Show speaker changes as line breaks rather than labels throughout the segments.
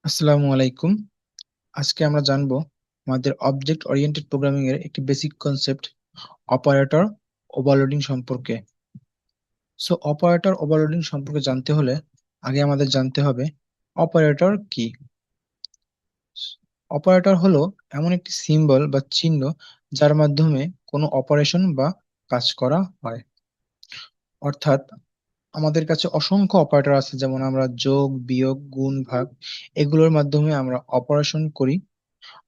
আসসালামু আলাইকুম। আজকে আমরা জানবো আমাদের অবজেক্ট ওরিয়েন্টেড প্রোগ্রামিং এর একটি বেসিক কনসেপ্ট অপারেটর ওভারলোডিং সম্পর্কে। অপারেটর ওভারলোডিং সম্পর্কে জানতে হলে আগে আমাদের জানতে হবে অপারেটর কি। অপারেটর হলো এমন একটি সিম্বল বা চিহ্ন যার মাধ্যমে কোনো অপারেশন বা কাজ করা হয়। অর্থাৎ আমাদের কাছে অসংখ্য অপারেটর আছে, যেমন আমরা যোগ, বিয়োগ, গুণ, ভাগ এগুলোর মাধ্যমে আমরা অপারেশন করি।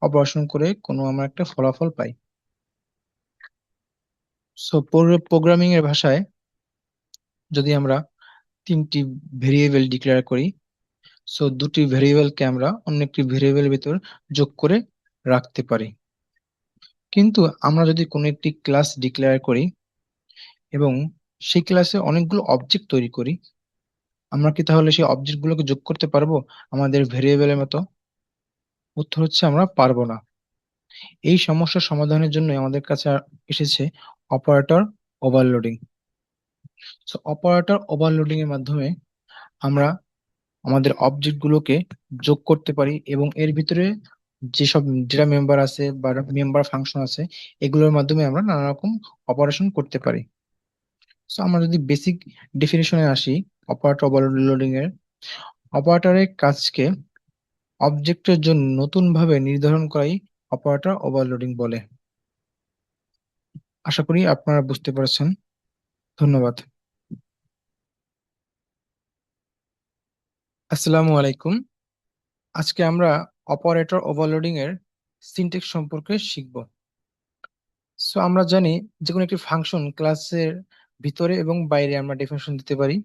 অপারেশন করে কোনো আমরা একটা ফলাফল পাই। প্রোগ্রামিং এর ভাষায় যদি আমরা তিনটি ভেরিয়েবল ডিক্লেয়ার করি, দুটি ভেরিয়েবলকে আমরা অন্য একটি ভেরিয়েবলের ভিতর যোগ করে রাখতে পারি। কিন্তু আমরা যদি কোনো একটি ক্লাস ডিক্লেয়ার করি এবং সেই ক্লাসে অনেকগুলো অবজেক্ট তৈরি করি, আমরা কি তাহলে সেই অবজেক্ট গুলোকে যোগ করতে পারবো আমাদের ভেরিয়েবলের মতো? উত্তর হচ্ছে আমরা পারবো না। এই সমস্যার সমাধানের জন্য আমাদের কাছে এসেছে অপারেটর ওভারলোডিং। অপারেটর ওভারলোডিং এর মাধ্যমে আমরা আমাদের অবজেক্ট গুলোকে যোগ করতে পারি এবং এর ভিতরে যেসব ডেটা মেম্বার আছে বা মেম্বার ফাংশন আছে এগুলোর মাধ্যমে আমরা নানা রকম অপারেশন করতে পারি। আমরা যদি বেসিক ডেফিনেশনে আসি অপারেটর ওভারলোডিং এর, অপারেটরের কাজকে অবজেক্টের জন্য নতুন ভাবে নির্ধারণ করাই অপারেটর ওভারলোডিং বলে। আশা করি আপনারা বুঝতে পেরেছেন। ধন্যবাদ। আসসালামু আলাইকুম। আজকে আমরা অপারেটর ওভারলোডিং এর সিনট্যাক্স সম্পর্কে শিখব। আমরা জানি যে কোনো একটি ফাংশন ক্লাসের ভিতরে এবং বাইরে আমরা ডেফিনেশন দিতে পারি।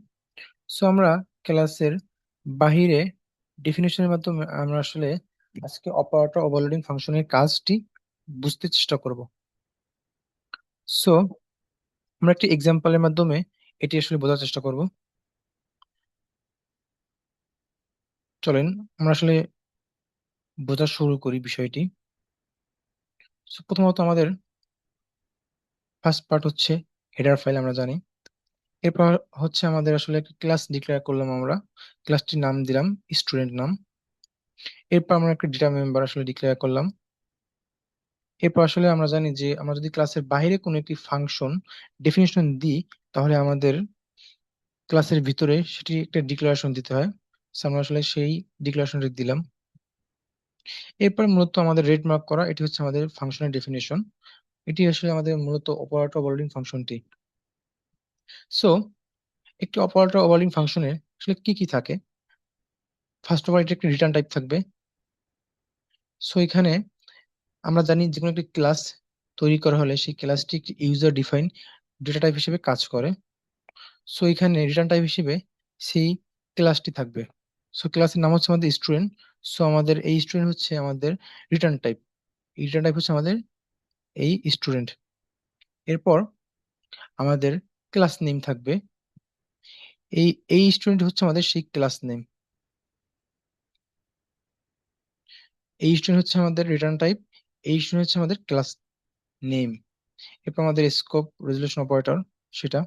আমরা ক্লাসের বাহিরে ডেফিনেশনের মাধ্যমে আমরা আসলে আজকে অপারেটর ওভারলোডিং ফাংশনের কাজটি বুঝতে চেষ্টা করব। সো আমরা একটি এক্সাম্পলের মাধ্যমে এটি আসলে বোঝার চেষ্টা করব। চলেন আমরা আসলে বোঝা শুরু করি বিষয়টি। প্রথমত আমাদের ফার্স্ট পার্ট হচ্ছে হেডার ফাইল, আমরা জানি। এরপর হচ্ছে আমাদের আসলে একটা ক্লাস ডিক্লেয়ার করলাম, আমরা ক্লাসটির নাম দিলাম স্টুডেন্ট নাম। এরপর আমরা একটা ডেটা মেম্বার আসলে ডিক্লেয়ার করলাম। এরপর আসলে আমরা জানি যে আমরা যদি ক্লাসের বাইরে কোনো একটি ফাংশন ডেফিনেশন দিই তাহলে আমাদের ক্লাসের ভিতরে সেটি একটা ডিক্লারেশন দিতে হয়। আমরা আসলে সেই ডিক্লারেশনটি দিলাম। এরপর মূলত আমাদের রেড মার্ক করা এটি হচ্ছে আমাদের ফাংশনের ডেফিনেশন। এটি আসলে আমাদের মূলত অপারেটর ওভারলোডিং ফাংশনটি। সো একটি অপারেটর ওভারলোডিং ফাংশনের আসলে কি কি থাকে? ফার্স্ট অফ অল এটা একটি রিটার্ন টাইপ থাকবে। এখানে আমরা জানি যে কোনো একটি ক্লাস তৈরি করা হলে সেই ক্লাসটি একটি ইউজার ডিফাইন ডেটা টাইপ হিসেবে কাজ করে। এখানে রিটার্ন টাইপ হিসেবে সেই ক্লাসটি থাকবে। ক্লাসের নাম হচ্ছে আমাদের স্টুডেন্ট। আমাদের এই স্টুডেন্ট হচ্ছে আমাদের রিটার্ন টাইপ। এই রিটার্ন টাইপ হচ্ছে আমাদের এই স্টুডেন্ট। এরপর আমাদের ক্লাস নেম থাকবে। এই এই স্টুডেন্ট হচ্ছে আমাদের সেই ক্লাস নেম। এই স্টুডেন্ট হচ্ছে আমাদের রিটার্ন টাইপ। এই স্টুডেন্ট হচ্ছে আমাদের ক্লাস নেম। এরপর আমাদের স্কোপ রেজলিউশন অপারেটর সেটা।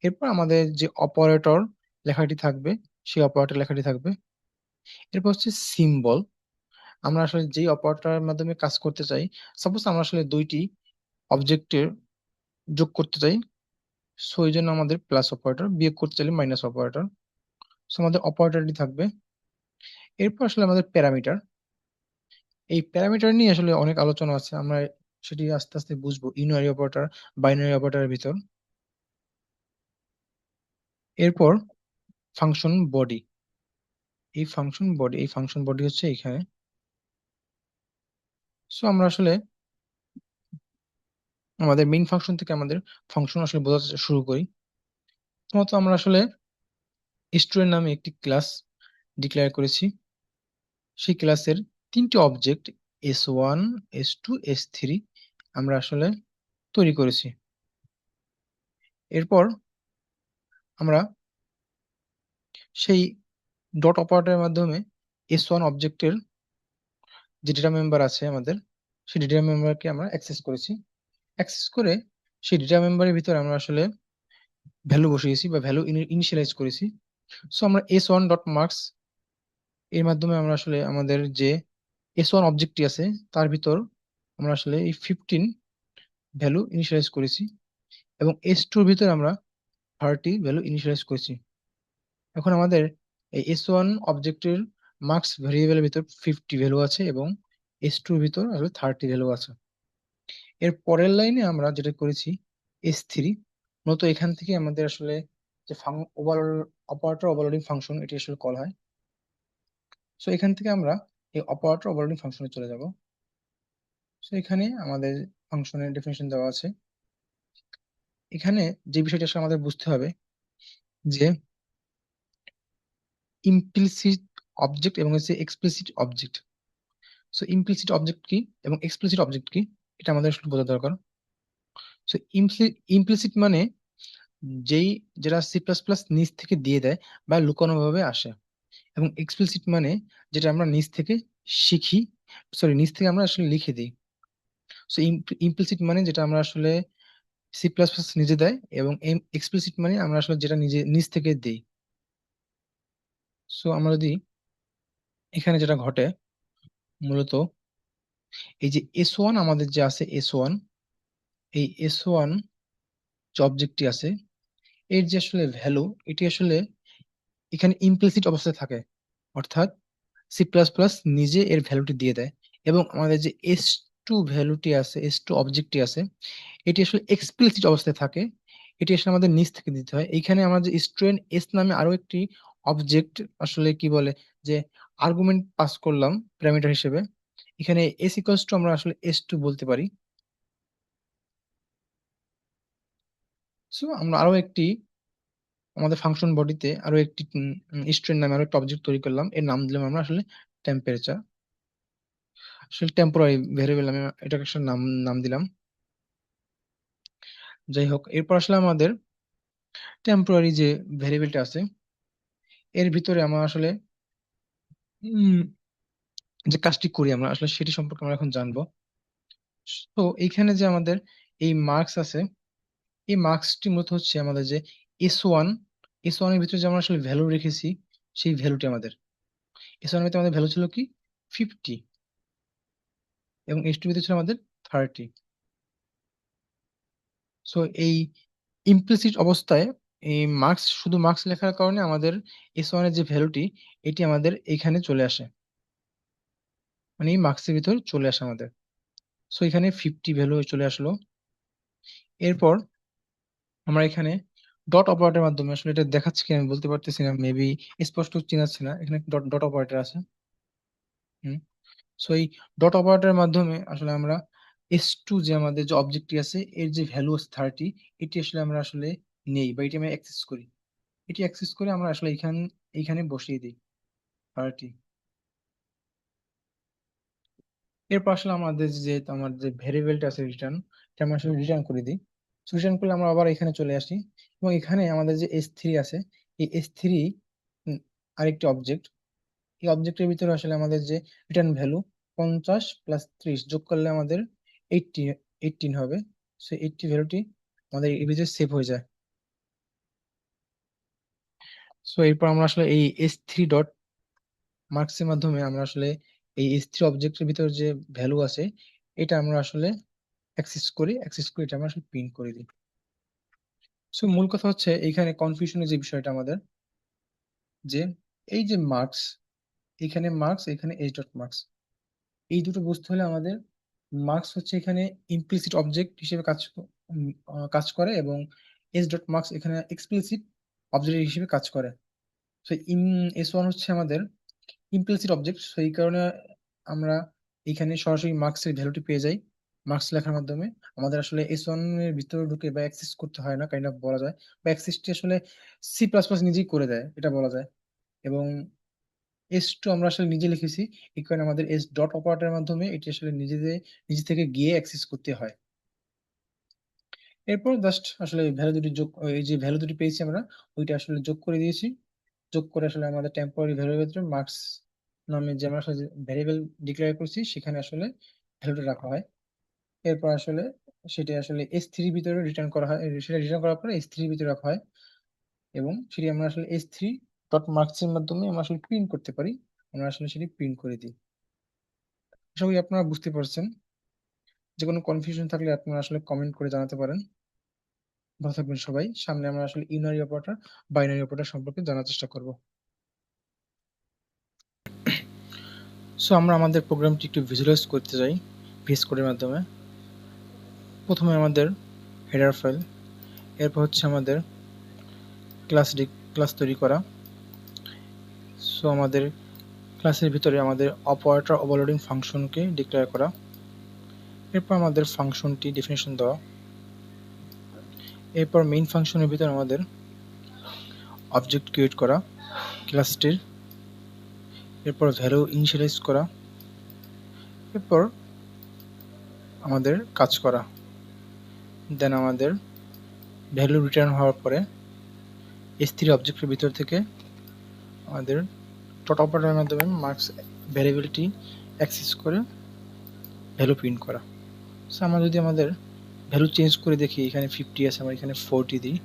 এরপর আমাদের যে অপারেটর লেখাটি থাকবে সেই অপারেটর লেখাটি থাকবে। এরপর হচ্ছে সিম্বল। আমরা আসলে যেই অপারেটরের মাধ্যমে কাজ করতে চাই, সাপোজ আমরা আসলে দুইটি অবজেক্টের যোগ করতে চাই, এই জন্য আমাদের প্লাস অপারেটর, বিয়োগ করতে চাইলে মাইনাস অপারেটর। আমাদের অপারেটরটি থাকবে। এরপর আসলে আমাদের প্যারামিটার। এই প্যারামিটার নিয়ে আসলে অনেক আলোচনা আছে, আমরা সেটি আস্তে আস্তে বুঝবো ইউনারি অপারেটর, বাইনারি অপারেটরের ভিতর। এরপর ফাংশন বডি। এই ফাংশন বডি হচ্ছে এখানে। আমরা আসলে আমাদের মেইন ফাংশন থেকে আমাদের ফাংশন আসলে বোঝা শুরু করি। প্রথমত আমরা আসলে স্টুডেন্ট নামে একটি ক্লাস ডিক্লেয়ার করেছি। সেই ক্লাসের তিনটি অবজেক্ট S1, S2, S3 আমরা আসলে তৈরি করেছি। এরপর আমরা সেই ডট অপারেটরের মাধ্যমে S1 অবজেক্টের যে ডেটা মেম্বার আছে আমাদের, সেই ডেটা মেম্বারকে আমরা অ্যাক্সেস করেছি। অ্যাক্সেস করে সেই ডেটা মেম্বারের ভিতরে আমরা আসলে ভ্যালু বসিয়েছি বা ভ্যালু ইনিশিয়ালাইজ করেছি। আমরা S1 ডট মার্কস এর মাধ্যমে আমরা আসলে আমাদের যে S1 অবজেক্টটি আছে তার ভিতর আমরা আসলে এই 15 ভ্যালু ইনিশিয়ালাইজ করেছি, এবং S2 এর ভিতর আমরা 30 ভ্যালু ইনিশিয়ালাইজ করেছি। এখন আমাদের এই S1 অবজেক্টের মার্কস ভেরিয়েবলের ভিতর 50 ভ্যালু আছে, এবং S2 এর ভিতর আসলে 30 ভ্যালু আছে। এর পরের লাইনে আমরা যেটা করেছি, S3, মূলত এখান থেকে আমাদের আসলে যে ওভারঅল অপারেটর ওভারলোডিং ফাংশন এটি আসলে কল হয়। সো এখান থেকে আমরা এই অপারেটর ওভারলোডিং ফাংশনে চলে যাব। সো এখানে আমাদের ফাংশনের ডেফিনেশন দেওয়া আছে। এখানে যে বিষয়টা আসলে আমাদের বুঝতে হবে যে ইমপ্লিসিট অবজেক্ট এবং হচ্ছে explicit object. So implicit object কি এবং এক্সপ্লিসিট অবজেক্ট কি, এটা আমাদের আসলে বোঝা দরকার। সো ইমপ্লিসিট মানে যেই যেটা সি প্লাস প্লাস নিচ থেকে দিয়ে দেয় বা লুকানো ভাবে আসে, এবং এক্সপ্লিসিট মানে যেটা আমরা নিচ থেকে শিখি, সরি নিচ থেকে আমরা আসলে লিখে দিই। সো ইমপ্লিসিট মানে যেটা আমরা আসলে সি প্লাস প্লাস নিজে দেয়, এবং এক্সপ্লিসিট মানে আমরা আসলে যেটা নিজে নিজ থেকে দিই। সো আমরা যদি এখানে যেটা ঘটে মূলত এই যে S1 আমাদের যে আছে S1, এই S1 যে অবজেক্টটি আছে এর যে আসলে ভ্যালু, এটি আসলে এখানে ইমপ্লিসিট অবস্থায় থাকে, অর্থাৎ সি প্লাস প্লাস নিজে এর ভ্যালুটি দিয়ে দেয়। এবং আমাদের যে S2 ভ্যালুটি আছে, S2 অবজেক্টটি আছে, এটি আসলে এক্সপ্লিসিট অবস্থায় থাকে। এটি আসলে আমাদের নিচ থেকে দিতে হয়। এইখানে আমরা যে স্টুডেন্ট এস নামে আরো একটি অবজেক্ট আসলে কি বলে যে আর্গুমেন্ট পাস করলাম প্যারামিটার হিসেবে, এখানে এস ইকুয়ালস টু আমরা আসলে S2 বলতে পারি। সো আমরা আরো একটি আমাদের ফাংশন বডিতে আরো একটি স্টুডেন্ট নামে আরো একটা অবজেক্ট তৈরি করলাম, এর নাম দিলাম আমরা আসলে টেম্পারেচার। আসলে টেম্পোরারি ভেরিয়েবল আমি এটাকে আসলে নাম নাম দিলাম। যাই হোক, এরপর আসলে আমাদের টেম্পোরারি যে ভেরিয়েবলটা আছে এর ভিতরে আমরা আসলে উম, যে কাজটি করি আমরা আসলে সেটি সম্পর্কে আমরা এখন জানবো। তো এইখানে যে আমাদের এই মার্কস আছে, এই মার্কসটি মূলত হচ্ছে আমাদের যে S1, S1 এর ভিতরে যে আমরা আসলে ভ্যালু রেখেছি সেই ভ্যালুটি আমাদের S1 এর ভিতরে আমাদের ভ্যালু ছিল কি 50, এবং S2 এর ভিতরে ছিল আমাদের 30। সো এই ইমপ্লিসিট অবস্থায় এই মার্কস, শুধু মার্কস লেখার কারণে আমাদের S1 এর যে ভ্যালুটি এটি আমাদের এখানে চলে আসে, মানে এই মার্কসের ভিতর চলে আসে আমাদের। সো এখানে 50 ভ্যালু চলে আসলো। এরপর আমরা এখানে ডট অপারেটরের মাধ্যমে, আসলে এটা দেখাচ্ছে কি আমি বলতে পারতেছি না, মেবি স্পষ্ট চেনাচ্ছে না, এখানে ডট ডট অপারেটর আছে। হুম। সো এই ডট অপারেটরের মাধ্যমে আসলে আমরা S2 যে আমাদের যে অবজেক্টটি আছে এর যে ভ্যালু আছে 30, এটি আসলে আমরা আসলে নেই বা এটি আমরা অ্যাক্সেস করি। এটি অ্যাক্সেস করে আমরা আসলে এইখানে বসিয়ে দিই 30। এরপর আসলে আমাদের যে আমার যে ভেরিয়েবলটা আছে রিটার্ন, এটা আমরা আসলে রিটার্ন করে দিই। রিটার্ন করলে আমরা আবার এখানে চলে আসি, এবং এখানে আমাদের যে S3 আছে, এই S3 আরেকটি অবজেক্ট, এই অবজেক্টের ভিতরে আসলে আমাদের যে রিটার্ন ভ্যালু 50 + 30 যোগ করলে আমাদের 80 18 হবে। সো 80 ভ্যালুটি আমাদের এর ভিতরে সেভ হয়ে যায়। সো এরপর আমরা আসলে এই S3 ডট মার্কস এর মাধ্যমে আমরা আসলে এই S3 অবজেক্টের ভিতর যে ভ্যালু আছে এটা আমরা আসলে অ্যাক্সেস করি, এটা আমরা আসলে প্রিন্ট করে দিই। সো মূল কথা হচ্ছে এইখানে কনফিউশনের যে বিষয়টা আমাদের, যে এই যে মার্কস, এখানে মার্কস, এখানে এইচ ডট মার্কস, এই দুটো বুঝতে হলে আমাদের মার্কস হচ্ছে এখানে ইমপ্লিসিট অবজেক্ট হিসেবে কাজ করে, এবং এস ডট মার্কস এখানে এক্সপ্লিসিট অবজেক্ট হিসেবে কাজ করে। তো S1 হচ্ছে আমাদের ইমপ্লিসিট অবজেক্ট, সেই কারণে আমরা এখানে সরাসরি মার্কসের ভ্যালুটি পেয়ে যাই মার্কস লেখার মাধ্যমে। আমাদের আসলে S1 এর ভিতরে ঢুকে বা অ্যাক্সেস করতে হয় না, কাইন্ড অফ বলা যায়, বা অ্যাক্সেসটি আসলে সি প্লাস প্লাস নিজেই করে দেয় এটা বলা যায়। এবং S2 আমরা আসলে নিজে লিখেছি, এই কারণে আমাদের এস ডট অপারেটরের মাধ্যমে এটি আসলে নিজে থেকে গিয়ে অ্যাক্সেস করতে হয়। এরপর জাস্ট আসলে ভ্যালু দুটি যোগ, এই যে ভ্যালু দুটি পেয়েছি আমরা ওইটা আসলে যোগ করে দিয়েছি। যোগ করে আসলে আমাদের টেম্পোরারি ভ্যারিয়েবল মার্কস নামে যে আমরা আসলে ভ্যারিয়েবল ডিক্লেয়ার করছি সেখানে আসলে ভ্যালুটা রাখা হয়। এরপর আসলে সেটা আসলে S3 ভিতরে রিটার্ন করা হয়, সেটা রিটার্ন করার পরে S3 ভিতরে রাখা হয়, এবং সেটি আমরা আসলে S3 ডট মার্কস এর মাধ্যমে আমরা আসলে প্রিন্ট করতে পারি, আমরা আসলে সেটি প্রিন্ট করে দিই। আশা করি আপনারা বুঝতে পারছেন। যে কোনো কনফিউশন থাকলে আপনারা আসলে কমেন্ট করে জানাতে পারেন। ভালো থাকবেন সবাই। সামনে আমরা আসলে ইউনারি অপারেটর, বাইনারি অপারেটর সম্পর্কে জানার চেষ্টা করব। সো আমরা আমাদের প্রোগ্রামটি একটু ভিজুয়ালাইজ করতে যাই ভিএস কোডের মাধ্যমে। প্রথমে আমাদের হেডার ফাইল, এরপর হচ্ছে আমাদের ক্লাস তৈরি করা। সো আমাদের ক্লাসের ভিতরে আমাদের অপারেটর ওভারলোডিং ফাংশনকে ডিক্লেয়ার করা। এরপর আমাদের ফাংশনটি ডেফিনেশন দেওয়া। এরপর মেইন ফাংশনের ভিতরে আমাদের অবজেক্ট ক্রিয়েট করা ক্লাসটির। এরপর ভ্যালু ইনিশিয়ালাইজ করা। এরপর আমাদের কাজ করা। দেন আমাদের ভ্যালু রিটার্ন হওয়ার পরে S3 অবজেক্টের ভিতর থেকে আমাদের ডট অপারেটরের মাধ্যমে মার্কস ভ্যারিয়েবলটি অ্যাক্সেস করে ভ্যালু প্রিন্ট করা। সো আমরা যদি আমাদের ভ্যালু চেঞ্জ করে দেখি, এখানে 50 আছে, আমরা এখানে 40 দিই,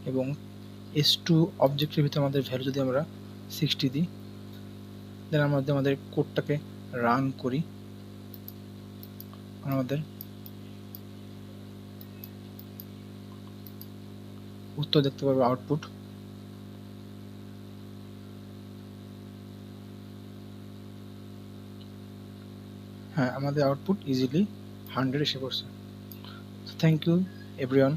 এবং S2 অবজেক্টের ভিতরে আমাদের ভ্যালু যদি আমরা 60 দিই, দেন আমরা যদি আমাদের কোডটাকে রান করি, আমাদের উত্তর দেখতে পাবো আউটপুট। হ্যাঁ, আমাদের আউটপুট ইজিলি 100 এসে পড়ছে। Thank you everyone.